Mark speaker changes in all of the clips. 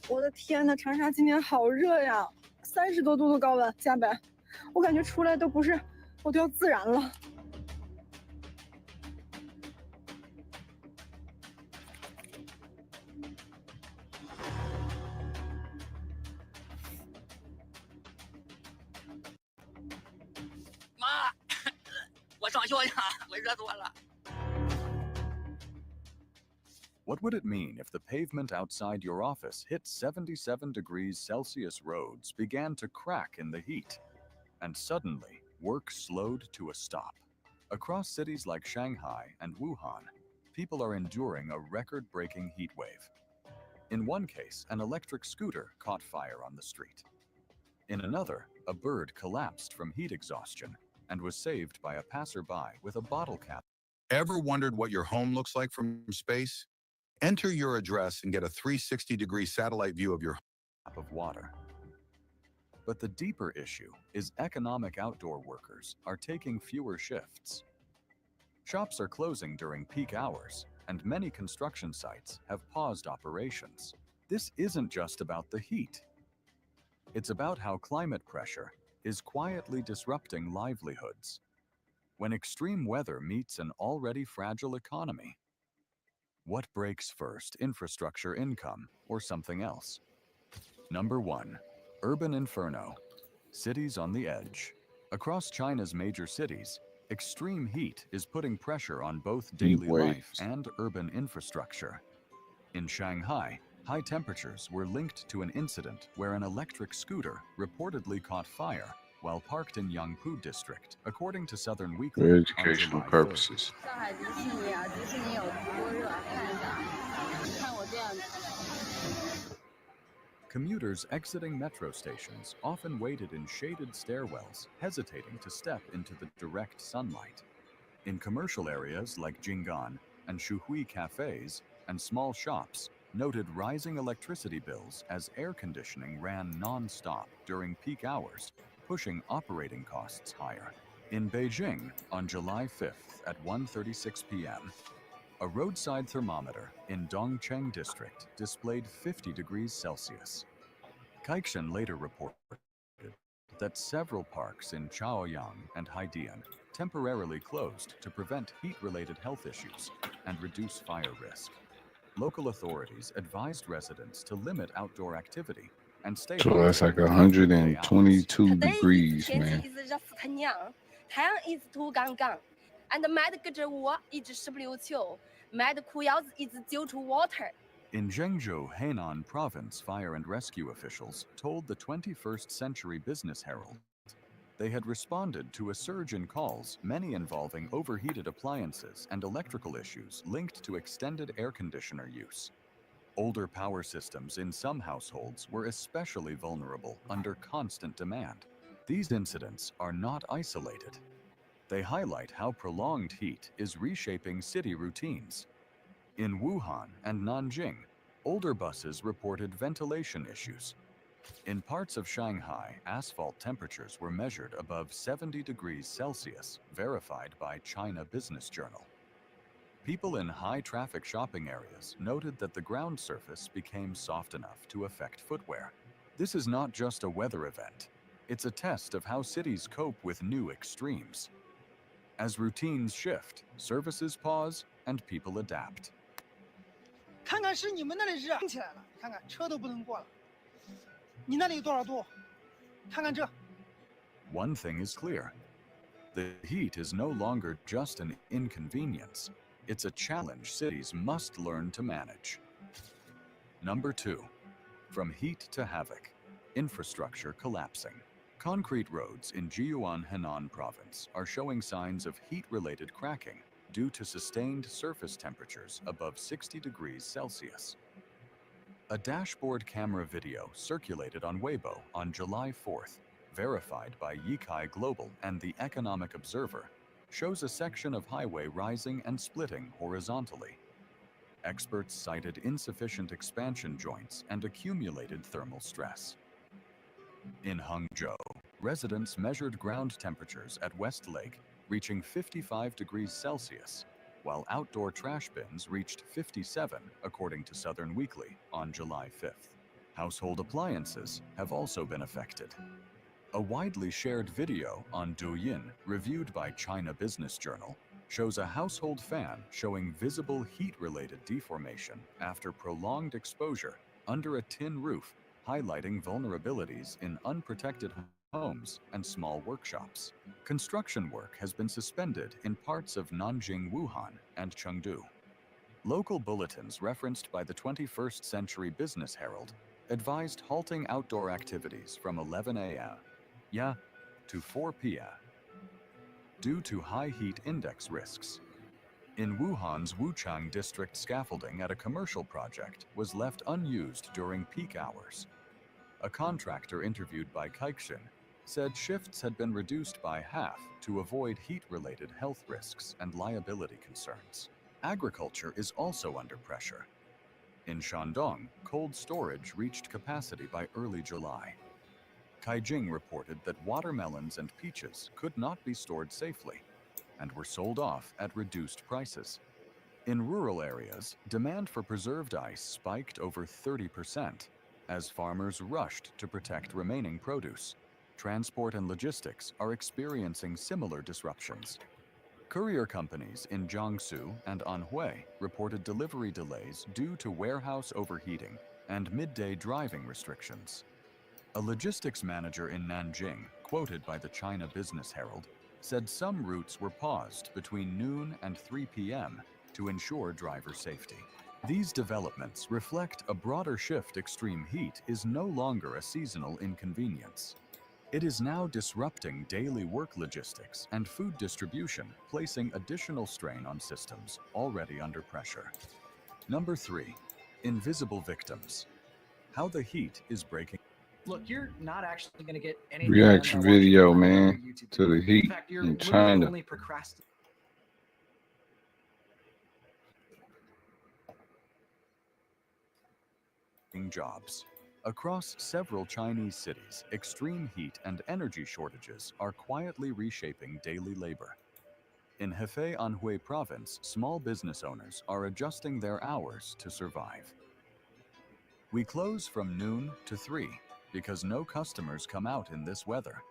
Speaker 1: 我的天呐，长沙今天好热呀，30多度的高温，加班，我感觉出来都不是，我都要自燃了。
Speaker 2: 妈，我上学去，我热死我了。
Speaker 3: What would it mean if the pavement outside your office hit 77 degrees Celsius? Roads began to crack in the heat, and suddenly work slowed to a stop. Across cities like Shanghai and Wuhan, people are enduring a record-breaking heat wave. In one case, an electric scooter caught fire on the street. In another, a bird collapsed from heat exhaustion and was saved by a passerby with a bottle cap.
Speaker 4: Ever wondered what your home looks like from space? Enter your address and get a 360-degree satellite view of your
Speaker 3: cup of water. But the deeper issue is economic outdoor workers are taking fewer shifts. Shops are closing during peak hours, and many construction sites have paused operations. This isn't just about the heat. It's about how climate pressure is quietly disrupting livelihoods. When extreme weather meets an already fragile economy, what breaks first, infrastructure, income, or something else? Number 1. Urban Inferno. Cities on the edge. Across China's major cities, extreme heat is putting pressure on both daily life and urban infrastructure. In Shanghai, high temperatures were linked to an incident where an electric scooter reportedly caught fire while parked in Yangpu district, according to Southern Weekly.
Speaker 5: For educational purposes.
Speaker 3: Commuters exiting metro stations often waited in shaded stairwells, hesitating to step into the direct sunlight. In commercial areas like Jinggan and Shuhui cafes and small shops noted rising electricity bills as air conditioning ran non-stop during peak hours, pushing operating costs higher. In Beijing, on July 5th at 1:36 p.m., a roadside thermometer in Dongguan district displayed 50 degrees Celsius. Kaikshan later reported that several parks in Chaoyang and Haidian temporarily closed to prevent heat-related health issues and reduce fire risk. Local authorities advised residents to limit outdoor activity and stay home.
Speaker 5: So that's like 122 degrees, man.
Speaker 3: In Zhengzhou, Henan Province, fire and rescue officials told the 21st Century Business Herald they had responded to a surge in calls, many involving overheated appliances and electrical issues linked to extended air conditioner use. Older power systems in some households were especially vulnerable under constant demand. These incidents are not isolated. They highlight how prolonged heat is reshaping city routines. In Wuhan and Nanjing, older buses reported ventilation issues. In parts of Shanghai, asphalt temperatures were measured above 70 degrees Celsius, verified by China Business Journal. People in high-traffic shopping areas noted that the ground surface became soft enough to affect footwear. This is not just a weather event. It's a test of how cities cope with new extremes. As routines shift, services pause, and people adapt.
Speaker 6: 看看是你们那里热起来了，看看车都不能过了。你那里有多少度？看看这。
Speaker 3: One thing is clear. The heat is no longer just an inconvenience. It's a challenge cities must learn to manage. Number 2. From heat to havoc. Infrastructure collapsing. Concrete roads in Jiyuan, Henan Province are showing signs of heat-related cracking due to sustained surface temperatures above 60 degrees Celsius. A dashboard camera video circulated on Weibo on July 4th, verified by Yikai Global and the Economic Observer, shows a section of highway rising and splitting horizontally. Experts cited insufficient expansion joints and accumulated thermal stress. In Hangzhou, residents measured ground temperatures at West Lake reaching 55 degrees Celsius, while outdoor trash bins reached 57, according to Southern Weekly, on July 5th. Household appliances have also been affected. A widely shared video on Douyin, reviewed by China Business Journal, shows a household fan showing visible heat-related deformation after prolonged exposure under a tin roof, highlighting vulnerabilities in unprotected homes and small workshops. Construction work has been suspended in parts of Nanjing, Wuhan, and Chengdu. Local bulletins referenced by the 21st Century Business Herald advised halting outdoor activities from 11 a.m. to 4 p.m. due to high heat index risks. In Wuhan's Wuchang district, scaffolding at a commercial project was left unused during peak hours. A contractor interviewed by Kaikshin said shifts had been reduced by half to avoid heat-related health risks and liability concerns. Agriculture is also under pressure. In Shandong, cold storage reached capacity by early July. Beijing reported that watermelons and peaches could not be stored safely and were sold off at reduced prices. In rural areas, demand for preserved ice spiked over 30% as farmers rushed to protect remaining produce. Transport and logistics are experiencing similar disruptions. Courier companies in Jiangsu and Anhui reported delivery delays due to warehouse overheating and midday driving restrictions. A logistics manager in Nanjing, quoted by the China Business Herald, said some routes were paused between noon and 3 p.m. to ensure driver safety. These developments reflect a broader shift. Extreme heat is no longer a seasonal inconvenience. It is now disrupting daily work logistics and food distribution, placing additional strain on systems already under pressure. Number 3. Invisible victims. How the heat is breaking.
Speaker 7: Look, you're not actually going to get anything
Speaker 5: Reaction
Speaker 7: done by watching
Speaker 5: video,
Speaker 7: my
Speaker 5: man,
Speaker 7: YouTube
Speaker 5: to the
Speaker 7: video.
Speaker 5: heat
Speaker 7: In fact, you're
Speaker 5: in
Speaker 7: literally
Speaker 5: China.
Speaker 7: only procrastinating.
Speaker 3: Jobs. Across several Chinese cities, extreme heat and energy shortages are quietly reshaping daily labor. In Hubei Province, small business owners are adjusting their hours to survive. We close from noon to 3 because no customers come out in this weather,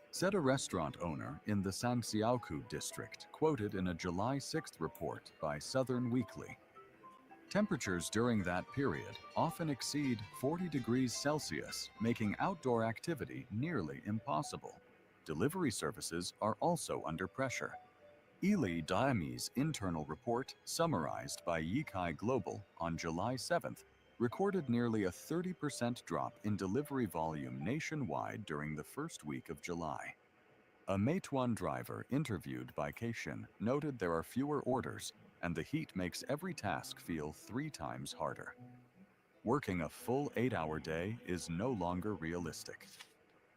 Speaker 3: said a restaurant owner in the Sanxiaoku district, quoted in a July 6th report by Southern Weekly. Temperatures during that period often exceed 40 degrees Celsius, making outdoor activity nearly impossible. Delivery services are also under pressure. Eli Daimi's internal report, summarized by Yikai Global on July 7th, recorded nearly a 30% drop in delivery volume nationwide during the first week of July. A Meituan driver interviewed by Caixin noted there are fewer orders, and the heat makes every task feel 3 times harder. Working a full 8-hour day is no longer realistic.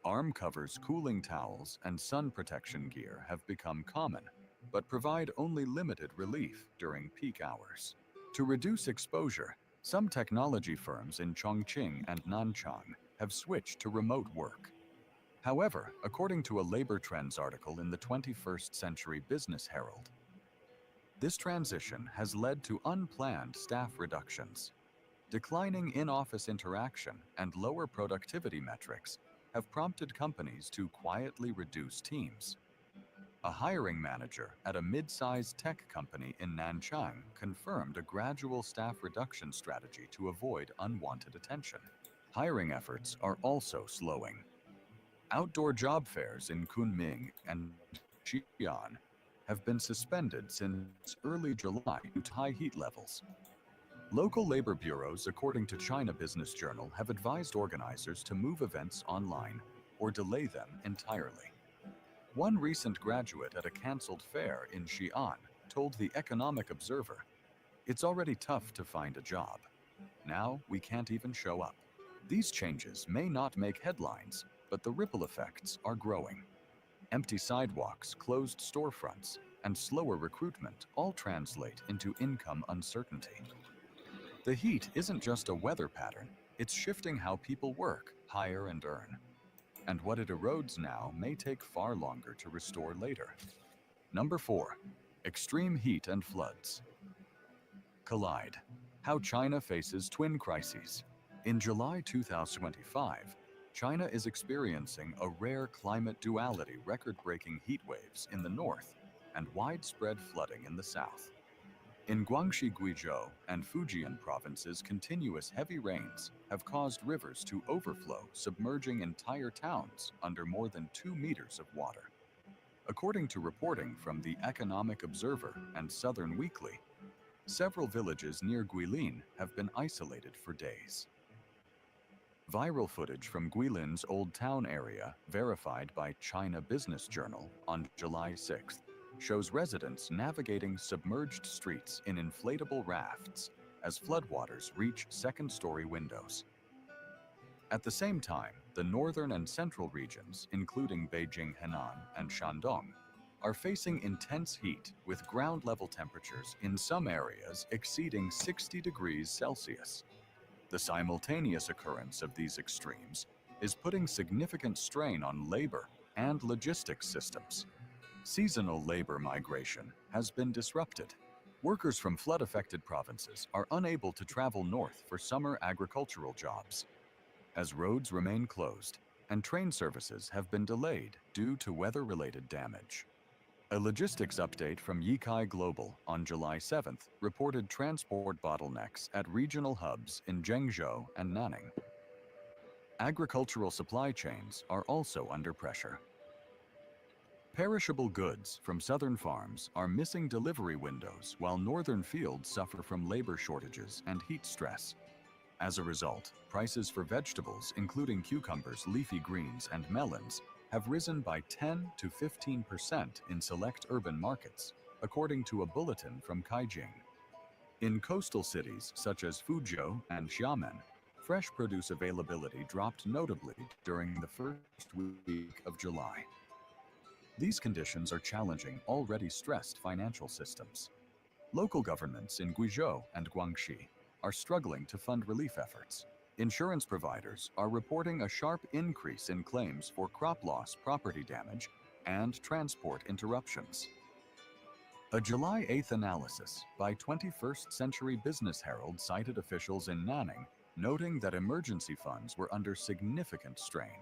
Speaker 3: Arm covers, cooling towels, and sun protection gear have become common, but provide only limited relief during peak hours. To reduce exposure, some technology firms in Chongqing and Nanchang have switched to remote work. However, according to a labor trends article in the 21st Century Business Herald, this transition has led to unplanned staff reductions. Declining in-office interaction and lower productivity metrics have prompted companies to quietly reduce teams. A hiring manager at a mid-sized tech company in Nanchang confirmed a gradual staff reduction strategy to avoid unwanted attention. Hiring efforts are also slowing. Outdoor job fairs in Kunming and Xi'an have been suspended since early July due to high heat levels. Local labor bureaus, according to China Business Journal, have advised organizers to move events online or delay them entirely. One recent graduate at a canceled fair in Xi'an told the Economic Observer, "It's already tough to find a job. Now we can't even show up." These changes may not make headlines, but the ripple effects are growing. Empty sidewalks, closed storefronts, and slower recruitment all translate into income uncertainty. The heat isn't just a weather pattern, it's shifting how people work, hire, and earn. And what it erodes now may take far longer to restore later. Number 4. Extreme heat and floods. Collide. How China faces twin crises. In July 2025, China is experiencing a rare climate duality, record-breaking heat waves in the north and widespread flooding in the south. In Guangxi, Guizhou, and Fujian provinces, continuous heavy rains have caused rivers to overflow, submerging entire towns under more than 2 meters of water. According to reporting from the Economic Observer and Southern Weekly, several villages near Guilin have been isolated for days. Viral footage from Guilin's Old Town area, verified by China Business Journal on July 6th, shows residents navigating submerged streets in inflatable rafts as floodwaters reach second-story windows. At the same time, the northern and central regions, including Beijing, Henan, and Shandong, are facing intense heat with ground-level temperatures in some areas exceeding 60 degrees Celsius. The simultaneous occurrence of these extremes is putting significant strain on labor and logistics systems. Seasonal labor migration has been disrupted. Workers from flood-affected provinces are unable to travel north for summer agricultural jobs, as roads remain closed and train services have been delayed due to weather-related damage. A logistics update from Yikai Global on July 7th reported transport bottlenecks at regional hubs in Zhengzhou and Nanning. Agricultural supply chains are also under pressure. Perishable goods from southern farms are missing delivery windows, while northern fields suffer from labor shortages and heat stress. As a result, prices for vegetables, including cucumbers, leafy greens, and melons, have risen by 10 to 15% in select urban markets, according to a bulletin from Beijing. In coastal cities such as Fuzhou and Xiamen, fresh produce availability dropped notably during the first week of July. These conditions are challenging already stressed financial systems. Local governments in Guizhou and Guangxi are struggling to fund relief efforts. Insurance providers are reporting a sharp increase in claims for crop loss, property damage, and transport interruptions. A July 8th analysis by 21st Century Business Herald cited officials in Nanning, noting that emergency funds were under significant strain.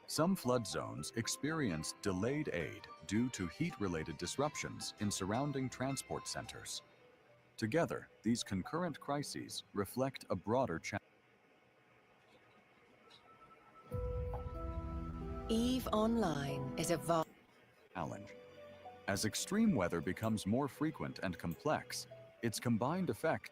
Speaker 3: Some flood zones experienced delayed aid due to heat-related disruptions in surrounding transport centers. Together, these concurrent crises reflect a broader
Speaker 8: EVE Online is a
Speaker 3: challenge. As extreme weather becomes more frequent and complex, its combined effects